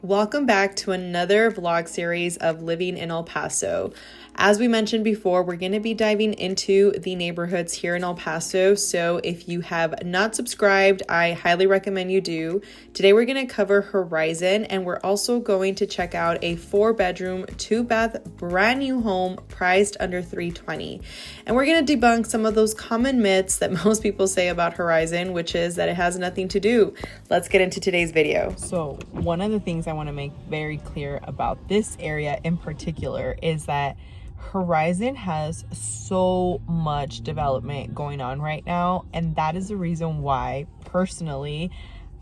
Welcome back to another vlog series of living in El Paso. As we mentioned before, we're going to be diving into the neighborhoods here in El Paso. So if you have not subscribed, I highly recommend you do. Today we're going to cover Horizon, and we're also going to check out a 4-bedroom, 2-bath, brand new home priced under $320. And we're going to debunk some of those common myths that most people say about Horizon, which is that it has nothing to do. Let's get into today's video. So one of the things I want to make very clear about this area in particular is that Horizon has so much development going on right now, and that is the reason why personally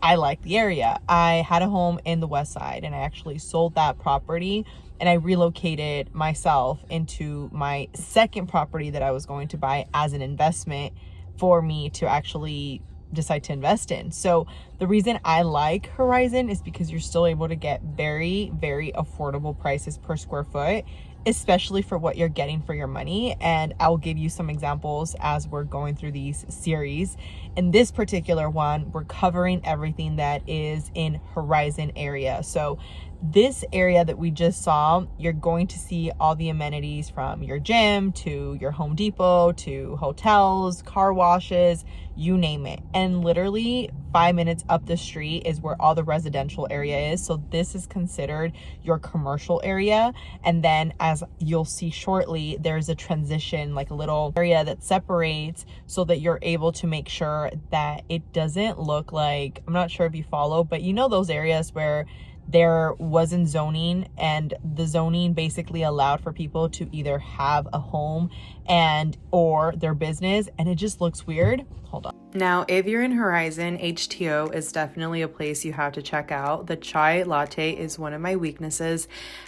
I like the area. I had a home in the west side and I actually sold that property and I relocated myself into my second property that I was going to buy as an investment for me to actually decide to invest in. So the reason I like Horizon is because you're still able to get very, very affordable prices per square foot, especially for what you're getting for your money. And I'll give you some examples as we're going through these series. In this particular one, we're covering everything that is in Horizon area. So this area that we just saw, you're going to see all the amenities from your gym to your Home Depot to hotels, car washes, you name it. And literally 5 minutes up the street is where all the residential area is. So this is considered your commercial area. And then as you'll see shortly, there's a transition, like a little area that separates so that you're able to make sure that it doesn't look like, I'm not sure if you follow, but you know those areas where there wasn't zoning and the zoning basically allowed for people to either have a home and or their business, and it just looks weird. Hold on. Now, if you're in Horizon, HTO is definitely a place you have to check out. The chai latte is one of my weaknesses.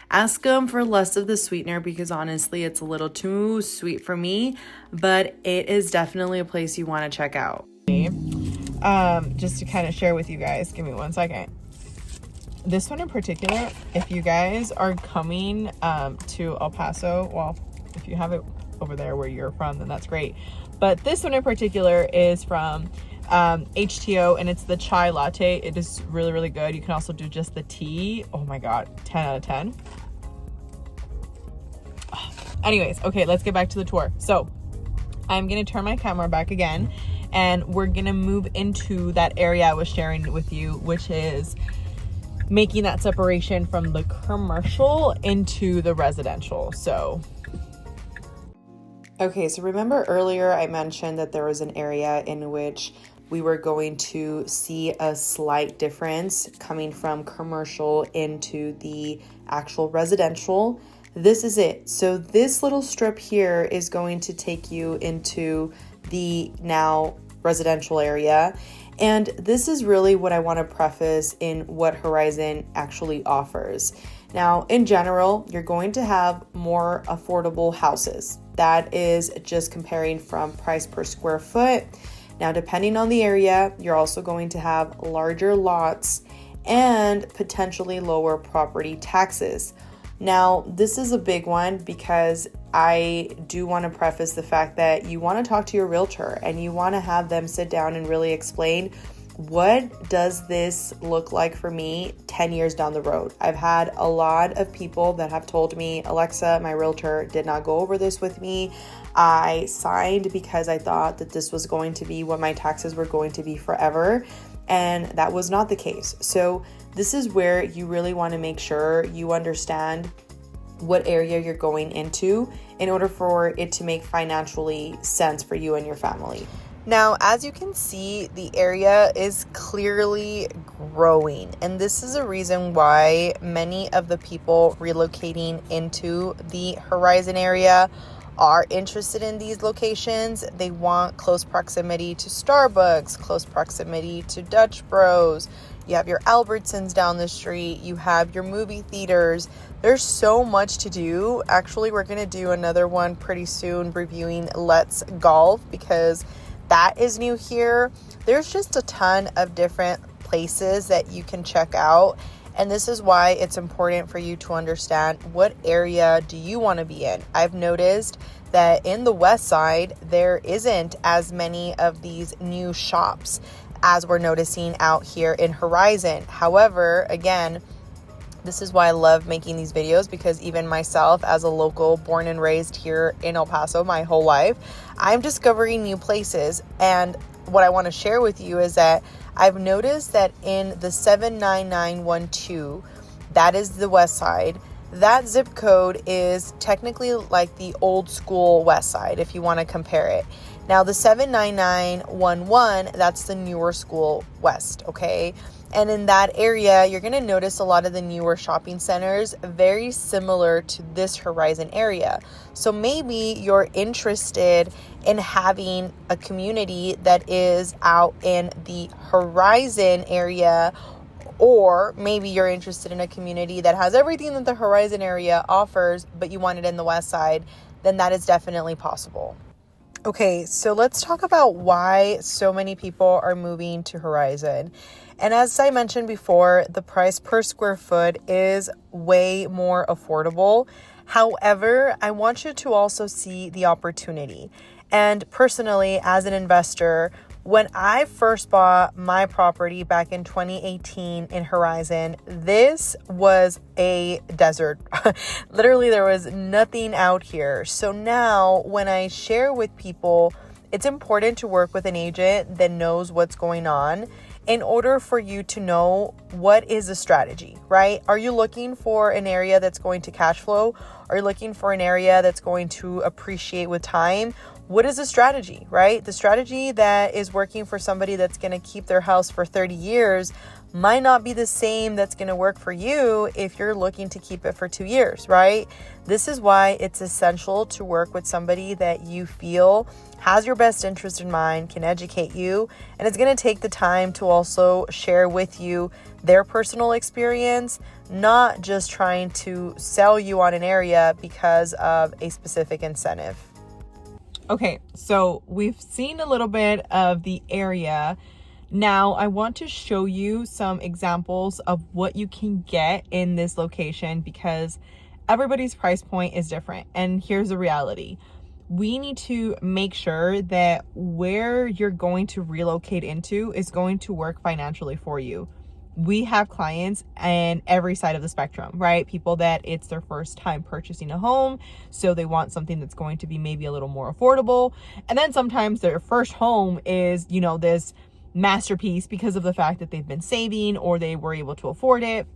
Ask them for less of the sweetener because honestly, it's a little too sweet for me, but it is definitely a place you want to check out. Just to kind of share with you guys, give me 1 second. This one in particular, if you guys are coming to El Paso, well, if you have it over there where you're from, then that's great. But this one in particular is from HTO, and it's the chai latte. It is really, really good. You can also do just the tea. Oh my God, 10 out of 10. Anyways, okay, let's get back to the tour. So I'm gonna turn my camera back again, and we're gonna move into that area I was sharing with you, which is making that separation from the commercial into the residential. Okay, so remember earlier I mentioned that there was an area in which we were going to see a slight difference coming from commercial into the actual residential. This is it. So this little strip here is going to take you into the now residential area. And this is really what I want to preface in what Horizon actually offers. Now, in general, you're going to have more affordable houses. That is just comparing from price per square foot. Now, depending on the area, you're also going to have larger lots and potentially lower property taxes. Now, this is a big one because I do want to preface the fact that you want to talk to your realtor and you want to have them sit down and really explain, what does this look like for me 10 years down the road? I've had a lot of people that have told me, Alexa, my realtor did not go over this with me. I signed because I thought that this was going to be what my taxes were going to be forever. And that was not the case. So this is where you really want to make sure you understand what area you're going into in order for it to make financially sense for you and your family. Now, as you can see, the area is clearly growing, and this is a reason why many of the people relocating into the Horizon area are interested in these locations. They want close proximity to Starbucks, close proximity to Dutch Bros. You have your Albertsons down the street. You have your movie theaters. There's so much to do. Actually, we're going to do another one pretty soon reviewing Let's Golf because that is new here. There's just a ton of different places that you can check out. And this is why it's important for you to understand what area do you want to be in. I've noticed that in the west side, there isn't as many of these new shops as we're noticing out here in Horizon. However, again, This is why I love making these videos, because even myself, as a local born and raised here in El Paso my whole life, I'm discovering new places. And what I want to share with you is that I've noticed that in the 79912, that is the west side, that zip code is technically like the old school west side, if you want to compare it. Now, the 79911, that's the newer school west, okay? And in that area, you're going to notice a lot of the newer shopping centers, very similar to this Horizon area. So maybe you're interested in having a community that is out in the Horizon area, or maybe you're interested in a community that has everything that the Horizon area offers, but you want it in the west side, then that is definitely possible. Okay, so let's talk about why so many people are moving to Horizon. And as I mentioned before, the price per square foot is way more affordable. However, I want you to also see the opportunity. And personally, as an investor, when I first bought my property back in 2018 in Horizon, this was a desert. Literally, there was nothing out here. So now when I share with people, it's important to work with an agent that knows what's going on in order for you to know what is the strategy, right? Are you looking for an area that's going to cash flow? Are you looking for an area that's going to appreciate with time? What is the strategy, right? The strategy that is working for somebody that's going to keep their house for 30 years might not be the same that's going to work for you if you're looking to keep it for 2 years, right? This is why it's essential to work with somebody that you feel has your best interest in mind, can educate you, and it's going to take the time to also share with you their personal experience, not just trying to sell you on an area because of a specific incentive. Okay, so we've seen a little bit of the area. Now I want to show you some examples of what you can get in this location, because everybody's price point is different. And here's the reality. We need to make sure that where you're going to relocate into is going to work financially for you. We have clients in every side of the spectrum, right? People that it's their first time purchasing a home, so they want something that's going to be maybe a little more affordable. And then sometimes their first home is, this masterpiece because of the fact that they've been saving or they were able to afford it.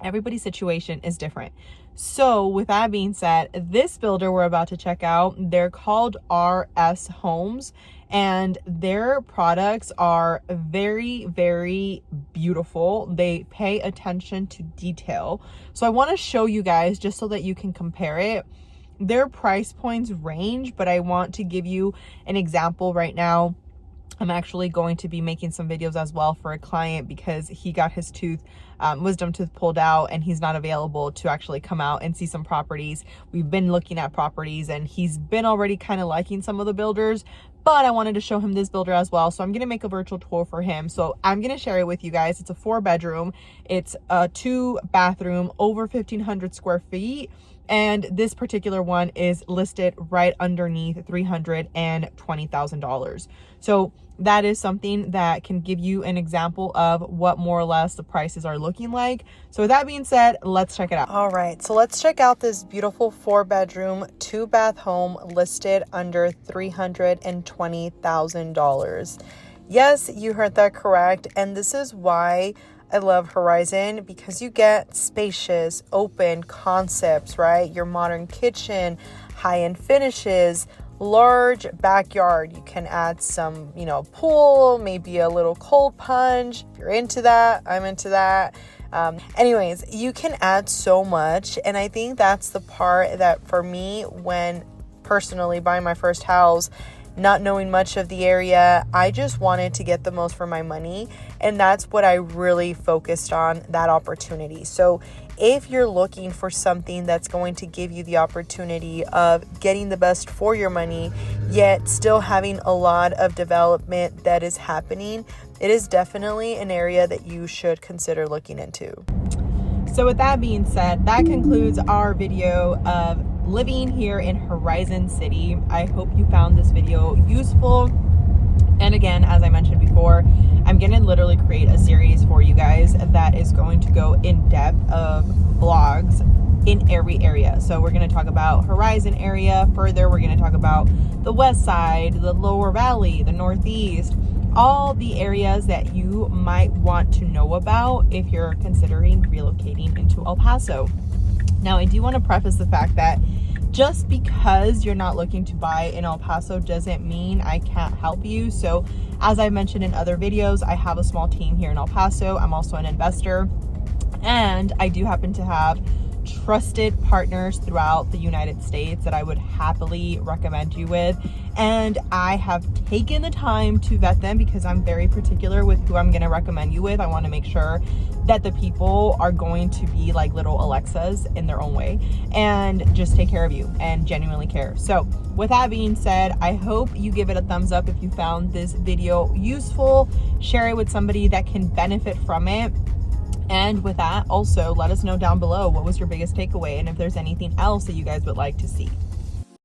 Everybody's situation is different. So with that being said, this builder we're about to check out, they're called RS Homes, and their products are very, very beautiful. They pay attention to detail. So I want to show you guys just so that you can compare it. Their price points range, but I want to give you an example right now. I'm actually going to be making some videos as well for a client because he got his wisdom tooth pulled out and he's not available to actually come out and see some properties. We've been looking at properties and he's been already kind of liking some of the builders, but I wanted to show him this builder as well. So I'm going to make a virtual tour for him. So I'm going to share it with you guys. It's a 4-bedroom. It's a 2-bathroom, over 1,500 square feet. And this particular one is listed right underneath $320,000. So that is something that can give you an example of what more or less the prices are looking like. So with that being said, let's check it out. All right, so let's check out this beautiful 4-bedroom, 2-bath home listed under $320,000. Yes, you heard that correct. And this is why I love Horizon, because you get spacious, open concepts, right? Your modern kitchen, high-end finishes, large backyard. You can add some, pool, maybe a little cold plunge. If you're into that, I'm into that. Anyways, you can add so much. And I think that's the part that for me, when personally buying my first house, not knowing much of the area, I just wanted to get the most for my money. And that's what I really focused on, that opportunity. So if you're looking for something that's going to give you the opportunity of getting the best for your money, yet still having a lot of development that is happening, it is definitely an area that you should consider looking into. So with that being said, that concludes our video of living here in Horizon City. I hope you found this video useful. And again, as I mentioned before, I'm going to literally create a series for you guys that is going to go in depth of in every area. So we're going to talk about Horizon area further. We're going to talk about the West Side, the Lower Valley, the Northeast, all the areas that you might want to know about if you're considering relocating into El Paso. Now, I do want to preface the fact that just because you're not looking to buy in El Paso doesn't mean I can't help you. So as I mentioned in other videos, I have a small team here in El Paso. I'm also an investor, and I do happen to have trusted partners throughout the United States that I would happily recommend you with. And I have taken the time to vet them because I'm very particular with who I'm going to recommend you with. I want to make sure that the people are going to be like little Alexas in their own way and just take care of you and genuinely care. So with that being said, I hope you give it a thumbs up if you found this video useful. Share it with somebody that can benefit from it. And with that, also let us know down below what was your biggest takeaway and if there's anything else that you guys would like to see.